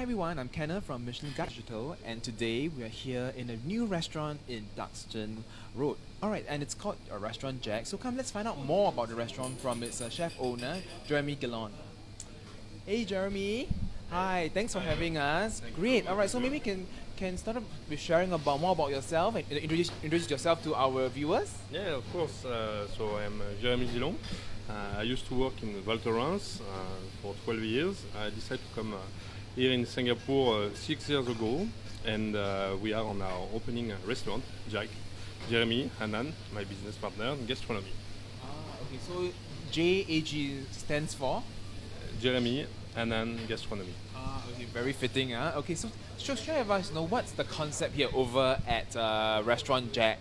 Hi everyone, I'm Kenneth from Michelin Digital, and today we are here in a new restaurant in Duxton Road. Alright, and it's called a restaurant JAG. So come, let's find out more about the restaurant from its chef owner, Jeremy Gillon. Hey Jeremy, hi, thanks for having us. Great. Alright, so maybe can start off with sharing about more about yourself and introduce yourself to our viewers. Yeah, of course. So I'm Jeremy Gillon. I used to work in Val Thorens for 12 years. I decided to come here in Singapore 6 years ago, and we are on our opening restaurant, JAG. Jeremy, Hanan, my business partner in gastronomy. Okay, so JAG stands for? Jeremy, Hanan, gastronomy. Okay, very fitting. Okay, so share with us, what's the concept here over at restaurant JAG?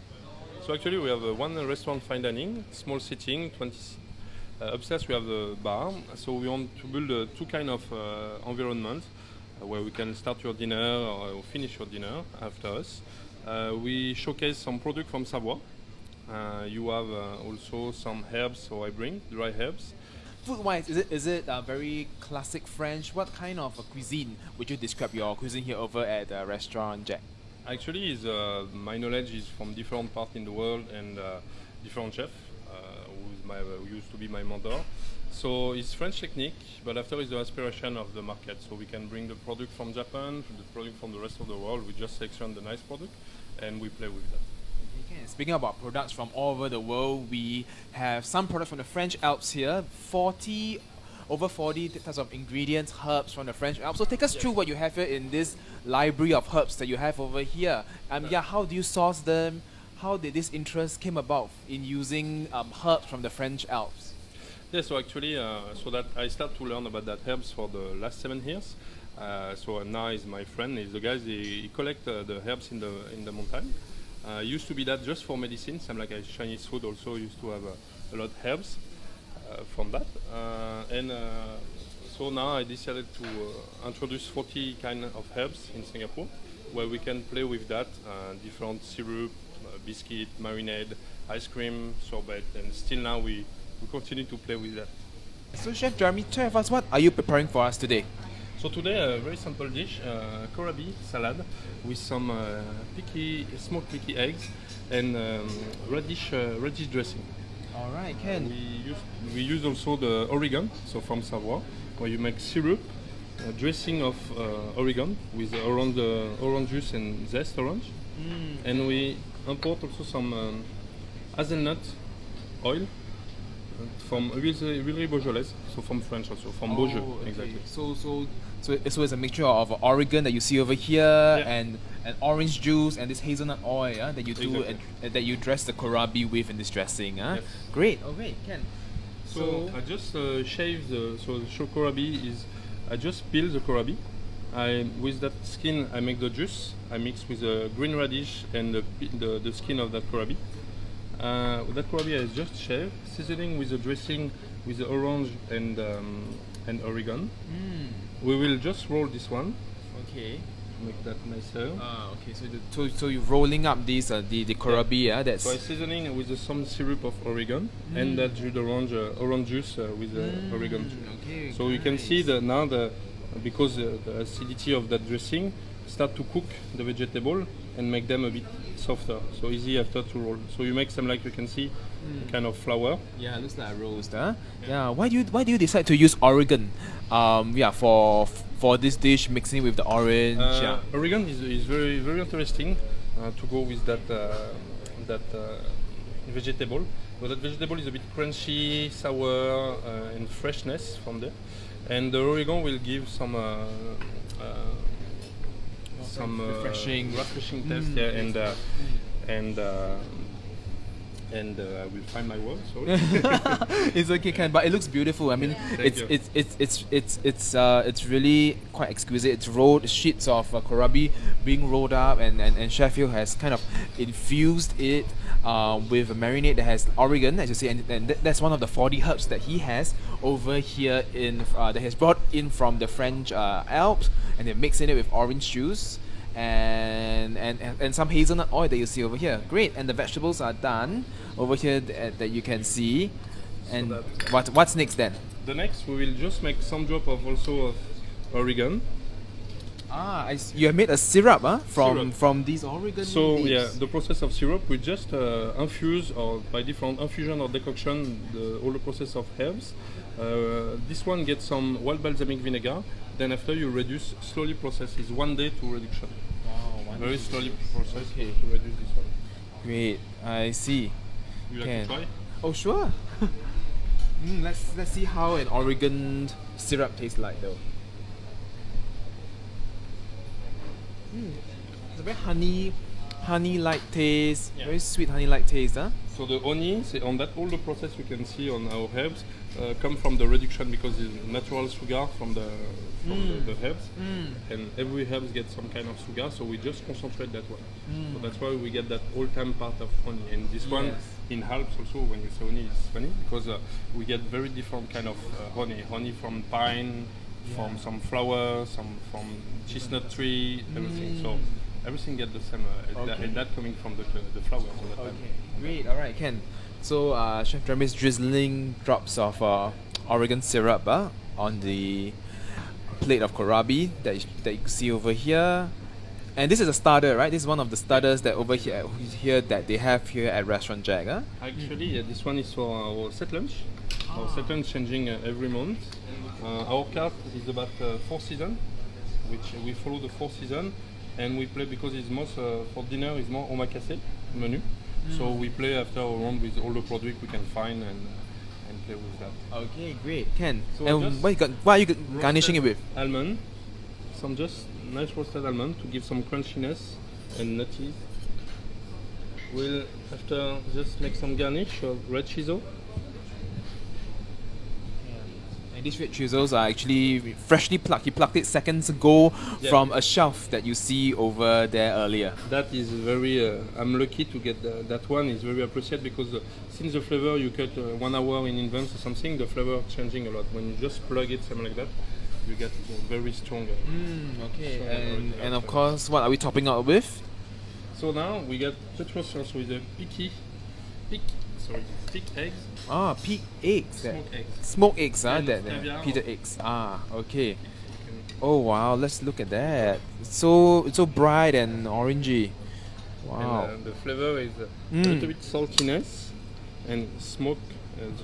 So actually we have one restaurant fine dining, small seating, 20 upstairs we have the bar. So we want to build two kind of environment where we can start your dinner or finish your dinner after us. We showcase some product from Savoie. You have also some herbs, so I bring dry herbs. Food-wise, is it very classic French? What kind of cuisine would you describe your cuisine here over at restaurant JAG? Actually, my knowledge is from different parts in the world and different chefs who used to be my mentor. So it's French technique, but after is the aspiration of the market. So we can bring the product from Japan, the product from the rest of the world. We just selection the nice product and we play with that. Okay, speaking about products from all over the world, we have some products from the French Alps here, over 40 types of ingredients, herbs from the French Alps. So take us through what you have here in this library of herbs that you have over here. How do you source them? How did this interest came about in using herbs from the French Alps? Yeah, so actually, so that I start to learn about that herbs for the last 7 years. So now is my friend. He's the guys. He collect the herbs in the mountain. Used to be that just for medicine. Some like a Chinese food also used to have a lot of herbs from that. So now I decided to introduce 40 kind of herbs in Singapore, where we can play with that different syrup, biscuit, marinade, ice cream, sorbet, and still now we continue to play with that. So Chef Jeremy, share with us, what are you preparing for us today? So today a very simple dish, kohlrabi salad with some smoked picky eggs and radish dressing. All right, Ken. We use also the Oregon, so from Savoie, where you make syrup, dressing of Oregon with orange juice and zest orange, and we import also some hazelnut oil from really Beaujolais, so from French also, from Beaujolais, okay. exactly. So it's a mixture of Oregon that you see over here, and orange juice and this hazelnut oil that you do, exactly. that you dress the kohlrabi with in this dressing. Yes. Great. Okay, Ken. So I just shave the kohlrabi is I just peel the kohlrabi. With that skin I make the juice. I mix with the green radish and the skin of that kohlrabi. That kohlrabi is just shaved, seasoning with the dressing with the orange and Oregon. We will just roll this one. Okay. To make that nicer. Okay. So you're rolling up these the kohlrabi. That's. So I'm seasoning with some syrup of Oregon and that orange juice with the Oregon juice. Okay. So you can see because the acidity of that dressing start to cook the vegetable and make them a bit softer, so easy after to roll. So you make some, like you can see, kind of flour. Yeah, it looks like a roast, huh? Yeah. Why do you decide to use Oregon? For this dish, mixing with the orange. Oregon is very very interesting to go with that vegetable. But that vegetable is a bit crunchy, sour, and freshness from there. And the Oregon will give some refreshing taste, and I will find my word. Sorry. It's okay, Ken, but it looks beautiful. I mean, it's really quite exquisite. It's rolled sheets of kohlrabi being rolled up, and Chef Hill has kind of infused it with a marinade that has Oregon, as you see, and that's one of the 40 herbs that he has over here that he has brought in from the French Alps, and they're mixing it with orange juice and some hazelnut oil that you see over here. Great, and the vegetables are done over here that you can see. And so what's next then? The next we will just make some drop of Oregon You have made a syrup, Syrup. from these Oregon So leaves. yeah, the process of syrup, we just infuse, or by different infusion or decoction, all the process of herbs. This one gets some wild balsamic vinegar. Then after you reduce, slowly process is 1 day to reduction. Wow, Very slowly process Okay. to reduce this one. Great, I see. You like Can. to try? Oh sure. Let's see how an Oregon syrup tastes like though. It's a very honey-like taste. Yeah. Very sweet honey-like taste, huh? So the honey, on that all the process you can see on our herbs come from the reduction because it's natural sugar from the herbs, and every herbs get some kind of sugar. So we just concentrate that one. So that's why we get that all-time part of honey. And this one Yes. in Alps also, when you say honey, it's funny because we get very different kind of honey. Honey from pine, from some flower, some from chestnut tree, everything. So everything get the same, and that coming from the flowers all the time. Great. All right, Ken. So Chef Jeremy is drizzling drops of Oregon syrup on the plate of kohlrabi that you see over here. And this is a starter, right? This is one of the starters that over here that they have here at Restaurant JAG. Actually, this one is for our set lunch. Our set lunch changing every month. Our cart is about 4 seasons, which we follow the 4 seasons, and we play because it's most for dinner is more omakase menu. So we play after a round with all the product we can find and play with that. Okay, great, Ken. So And just what are you garnishing it with? Almond, some just nice roasted almond to give some crunchiness and nutty. We'll after just make some garnish of red chisel. And these red chisels are actually freshly plucked. You plucked it seconds ago from a shelf that you see over there earlier. That is very. I'm lucky to get that one. Is very appreciated because since the flavor you cut 1 hour in advance or something, the flavor changing a lot. When you just plug it something like that, you get very strong. Okay, So, and of course, what are we topping out with? So now we get petrosian with a thick eggs, Pig eggs. smoked eggs. Smoked eggs, And that caviar. Peter eggs. Okay. Oh wow, let's look at that. It's so bright and orangey. Wow. And the flavor is a little bit saltiness and smoke.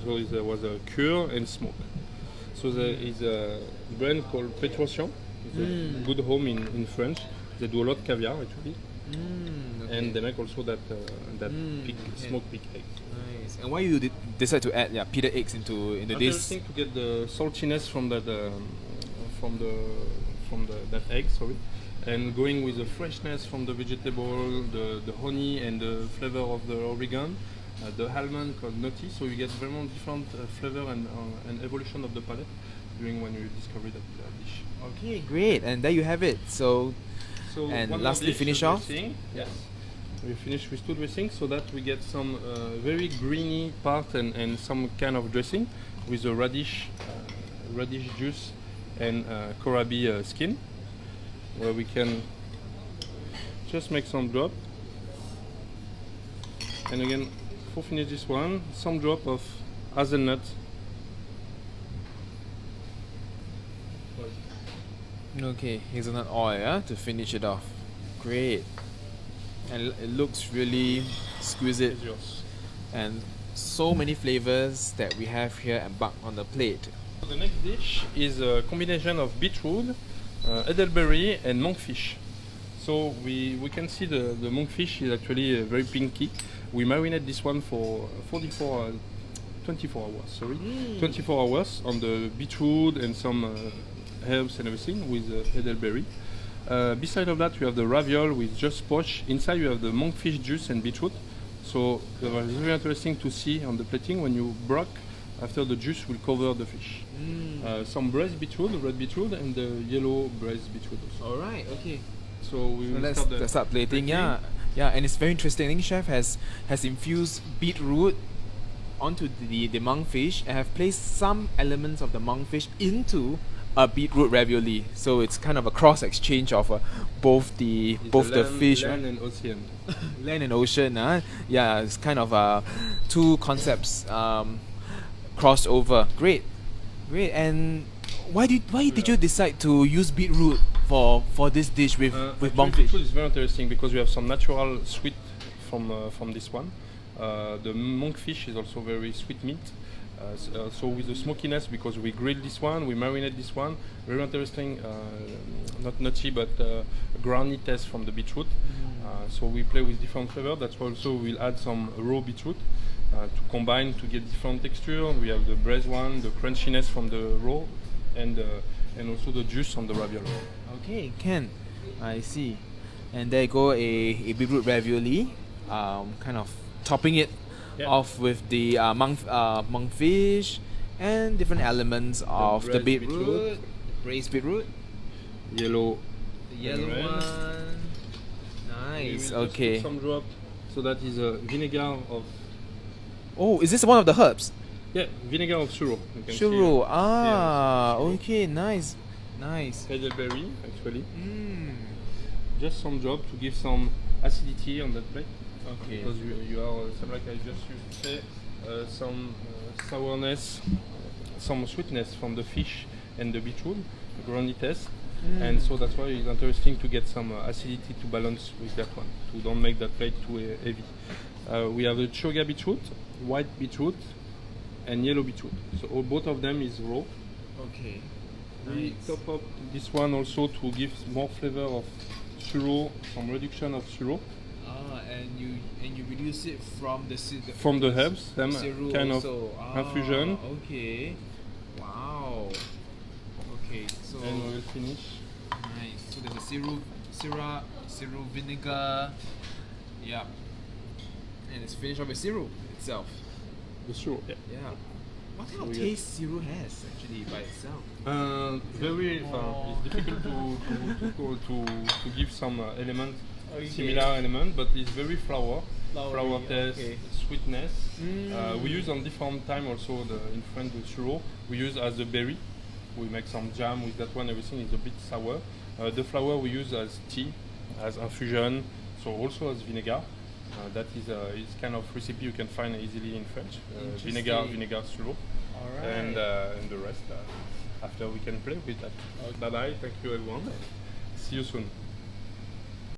So it was a cure and smoke. So there is a brand called Petrosian. It's a good home in French. They do a lot of caviar actually, and they make also that smoked pig egg. Nice. And why you decide to add Peter eggs into this? Interesting to get the saltiness from that that egg, sorry, and going with the freshness from the vegetable, the honey, and the flavor of the oregon, the almond called nutty. So you get very different flavor and evolution of the palate during when you discover that dish. Okay, great. And there you have it. So and one more lastly, dish, finish the off. dressing. Yes. We finish with 2 dressings so that we get some very greeny part and some kind of dressing with a radish juice and kohlrabi skin, where we can just make some drop. And again, for finish this one, some drop of hazelnut. Okay, hazelnut oil to finish it off. Great. And it looks really exquisite. Is yours. And so many flavors that we have here embarked on the plate. The next dish is a combination of beetroot, elderberry and monkfish. So we can see the monkfish is actually very pinky. We marinate this one for 24 hours. Sorry, 24 hours on the beetroot and some herbs and everything with elderberry. Beside of that, we have the ravioli with just poach. Inside, you have the monkfish juice and beetroot. So it was very interesting to see on the plating when you broke. After the juice will cover the fish. Some braised beetroot, red beetroot, and the yellow braised beetroot also. All right. Okay. So we will Let's start plating. plating. Yeah, and it's very interesting. I think Chef has infused beetroot onto the monkfish and have placed some elements of the monkfish into a beetroot ravioli. So it's kind of a cross exchange of both the fish, land and ocean. land and ocean. Yeah, it's kind of 2 concepts crossed over. Great. And why did you decide to use beetroot for this dish with Actually, monkfish? beetroot is very interesting because we have some natural sweet from this one. The monkfish is also very sweet meat. So with the smokiness, because we grill this one, we marinate this one. Very interesting, not nutty, but groundy taste from the beetroot. So we play with different flavor. That's why also we'll add some raw beetroot to combine to get different texture. We have the braised one, the crunchiness from the raw, and also the juice on the ravioli. Okay, can. I see. And there you go, a beetroot ravioli, kind of topping it Yeah. off with the monkfish and different elements of the braised beetroot, beetroot. braised beetroot, Yellow. the yellow red. one. We Nice. will just Okay. put some drop. So that is a vinegar of Oh, is this one of the herbs? vinegar of churro. You can see Churro. here. Ah, churro. okay, nice, nice. Elderberry actually. Mm. Just some drop to give some acidity on that plate. Okay. Because you are some, like I just used to say, some sourness, some sweetness from the fish and the beetroot, the groundy taste. And so that's why it's interesting to get some acidity to balance with that one, to don't make that plate too heavy. We have the chaga beetroot, white beetroot, and yellow beetroot. So both of them is raw. Okay. We Nice. top up this one also to give more flavor of churro, some reduction of churro Ah, and you reduce it from the from the herbs, them Cereal kind of also. infusion. Okay. Wow. Okay, so And we'll finish. nice. So there's a syrup, vinegar. Yeah. And it's finished off with syrup itself. The churro. Yeah. Yeah. What kind So of we get- taste syrup has actually by itself? Very. It's difficult to give some element, Okay. similar element, but it's very flour Floury, taste, okay. sweetness. Mm. We use on different time also in French the churro. We use as a berry. We make some jam with that one. Everything is a bit sour. The flour we use as tea, as infusion, so also as vinegar. That is kind of recipe you can find easily in French. Interesting. Vinegar churro. All right. And the rest after we can play with that. Bye bye. Thank you everyone. See you soon.